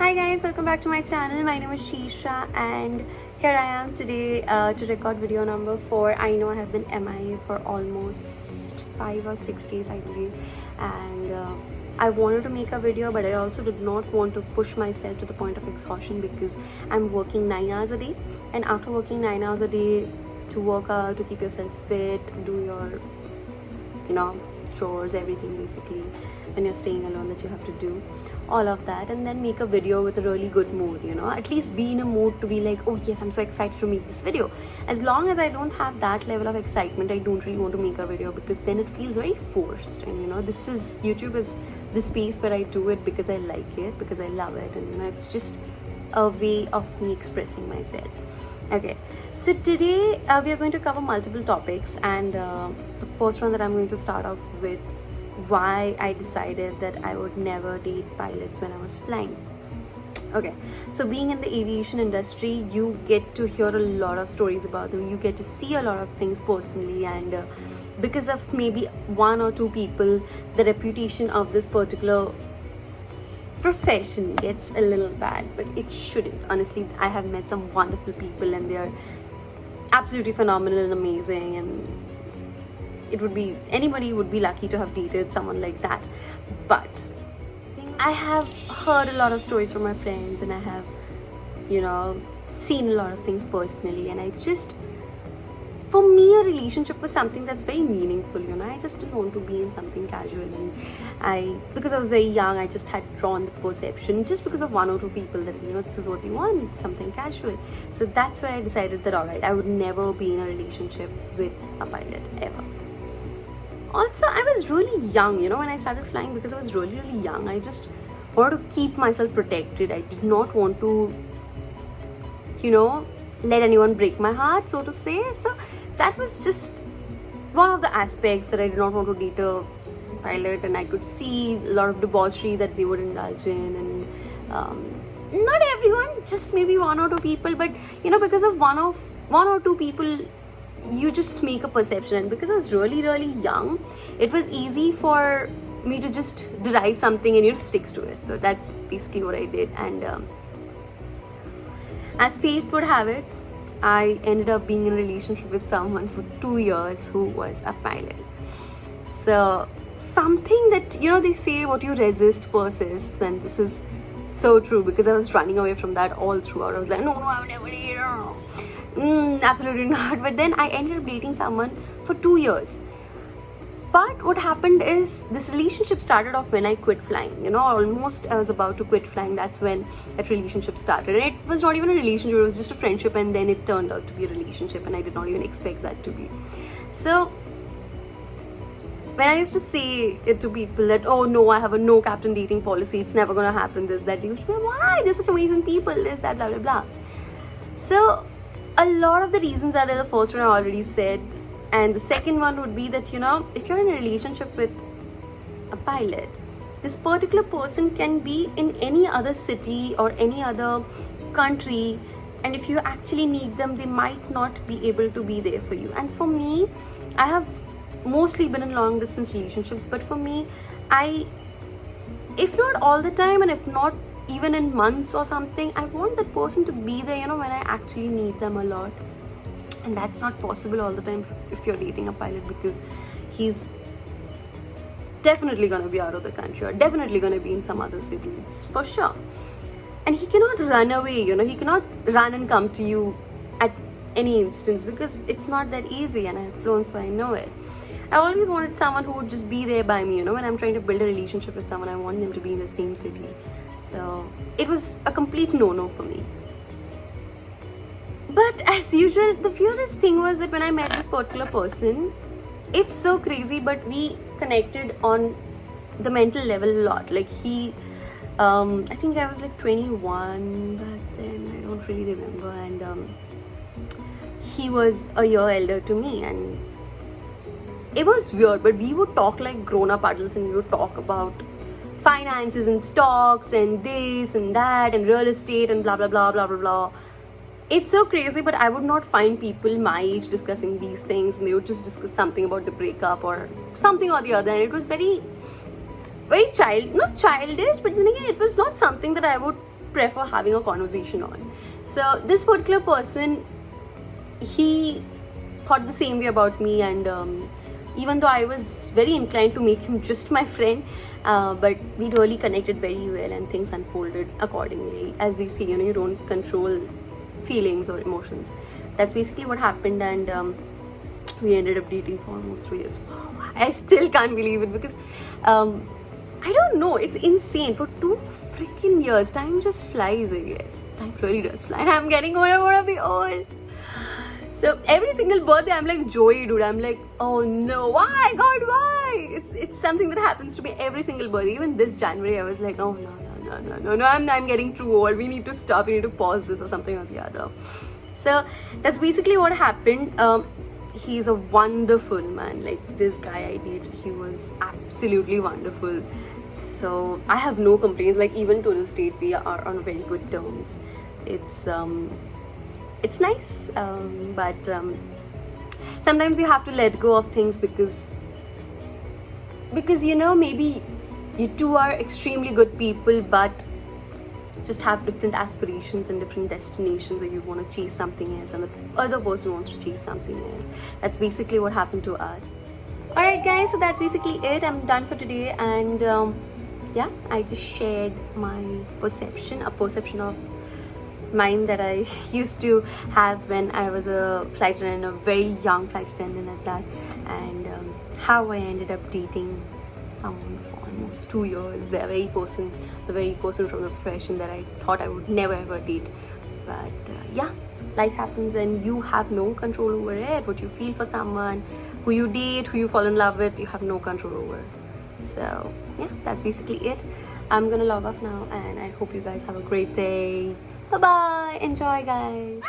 Hi guys, welcome back to my channel. My name is Shirsha and here I am today to record video number 4. I know I have been MIA for almost 5 or 6 days I believe, and I wanted to make a video, but I also did not want to push myself to the point of exhaustion because I'm working 9 hours a day, and after working 9 hours a day, to work out, to keep yourself fit, do your chores, everything basically when you're staying alone that you have to do all of that, and then make a video with a really good mood, at least be in a mood to be like, oh yes, I'm so excited to make this video. As long as I don't have that level of excitement, I don't really want to make a video because then it feels very forced. And YouTube is the space where I do it because I like it, because I love it, and it's just a way of me expressing myself. Okay, so today we are going to cover multiple topics, and the first one that I'm going to start off with, why I decided that I would never date pilots when I was flying. Okay, so being in the aviation industry, you get to hear a lot of stories about them, you get to see a lot of things personally, and because of maybe one or two people, the reputation of this particular profession gets a little bad, but it shouldn't. Honestly, I have met some wonderful people and they are absolutely phenomenal and amazing, and anybody would be lucky to have dated someone like that. But I have heard a lot of stories from my friends, and I have seen a lot of things personally, and for me, a relationship was something that's very meaningful. I just didn't want to be in something casual, and because I was very young, I just had drawn the perception just because of one or two people that this is what you want, something casual. So that's where I decided that alright, I would never be in a relationship with a pilot ever. Also, I was really young, when I started flying, because I was really, really young. I just wanted to keep myself protected. I did not want to, let anyone break my heart, so to say. So that was just one of the aspects that I did not want to date a pilot, and I could see a lot of debauchery that they would indulge in, and not everyone, just maybe one or two people, but because of one or two people, you just make a perception. And because I was really, really young, it was easy for me to just derive something and sticks to it. So that's basically what I did, and as fate would have it, I ended up being in a relationship with someone for 2 years who was a pilot. So something that they say, what you resist persists, and this is so true, because I was running away from that all throughout. I was like, no, I would never date her. Absolutely not. But then I ended up dating someone for 2 years. But what happened is, this relationship started off when I quit flying. Almost I was about to quit flying. That's when that relationship started. And it was not even a relationship, it was just a friendship, and then it turned out to be a relationship, and I did not even expect that to be. So when I used to say it to people that, oh no, I have a no captain dating policy, it's never gonna happen, this, that, they used to be like, why? There's such amazing people, this, that, blah, blah, blah. So a lot of the reasons are there. The first one I already said, and the second one would be that if you're in a relationship with a pilot, this particular person can be in any other city or any other country, and if you actually need them, they might not be able to be there for you. And for me, I have mostly been in long distance relationships, but for me, if not all the time, and if not even in months or something, I want that person to be there when I actually need them a lot. And that's not possible all the time if you're dating a pilot, because he's definitely going to be out of the country, or definitely going to be in some other city, it's for sure. And he cannot run away, he cannot run and come to you at any instance, because it's not that easy, and I've flown, so I know it. I always wanted someone who would just be there by me, when I'm trying to build a relationship with someone, I want them to be in the same city. So it was a complete no-no for me. But as usual, the weirdest thing was that when I met this particular person, it's so crazy, but we connected on the mental level a lot. Like I think I was like 21 back then, I don't really remember, and he was a year elder to me, and it was weird, but we would talk like grown-up adults, and we would talk about finances and stocks and this and that and real estate and blah blah blah blah blah blah. It's so crazy, but I would not find people my age discussing these things, and they would just discuss something about the breakup or something or the other, and it was very, very not childish, but then again, it was not something that I would prefer having a conversation on. So this particular person, he thought the same way about me, and even though I was very inclined to make him just my friend, but we really connected very well, and things unfolded accordingly. As they say, you don't control feelings or emotions. That's basically what happened, and we ended up dating for almost 2 years. Wow, I still can't believe it, because I don't know, it's insane. For 2 freaking years, time just flies, I guess. Time really does fly. I'm getting old, I wanna be old. So every single birthday, I'm like, Joey, dude. I'm like, oh no, why, God, why? It's something that happens to me every single birthday. Even this January, I was like, oh no, I'm getting too old. We need to stop. We need to pause this or something or the other. So that's basically what happened. He's a wonderful man. Like, this guy I dated, he was absolutely wonderful. So I have no complaints. Like, even to this date, we are on very good terms. It's nice, but sometimes you have to let go of things, because maybe you two are extremely good people, but just have different aspirations and different destinations, or you want to chase something else and the other person wants to chase something else. That's basically what happened to us. Alright guys, so that's basically it. I'm done for today, and yeah, I just shared my perception of mine that I used to have when I was a flight attendant, a very young flight attendant at that, and how I ended up dating someone for almost 2 years. The very person from the profession that I thought I would never ever date. But yeah, life happens, and you have no control over it. What you feel for someone, who you date, who you fall in love with, you have no control over. So yeah, that's basically it. I'm gonna log off now, and I hope you guys have a great day. Bye bye. Enjoy, guys.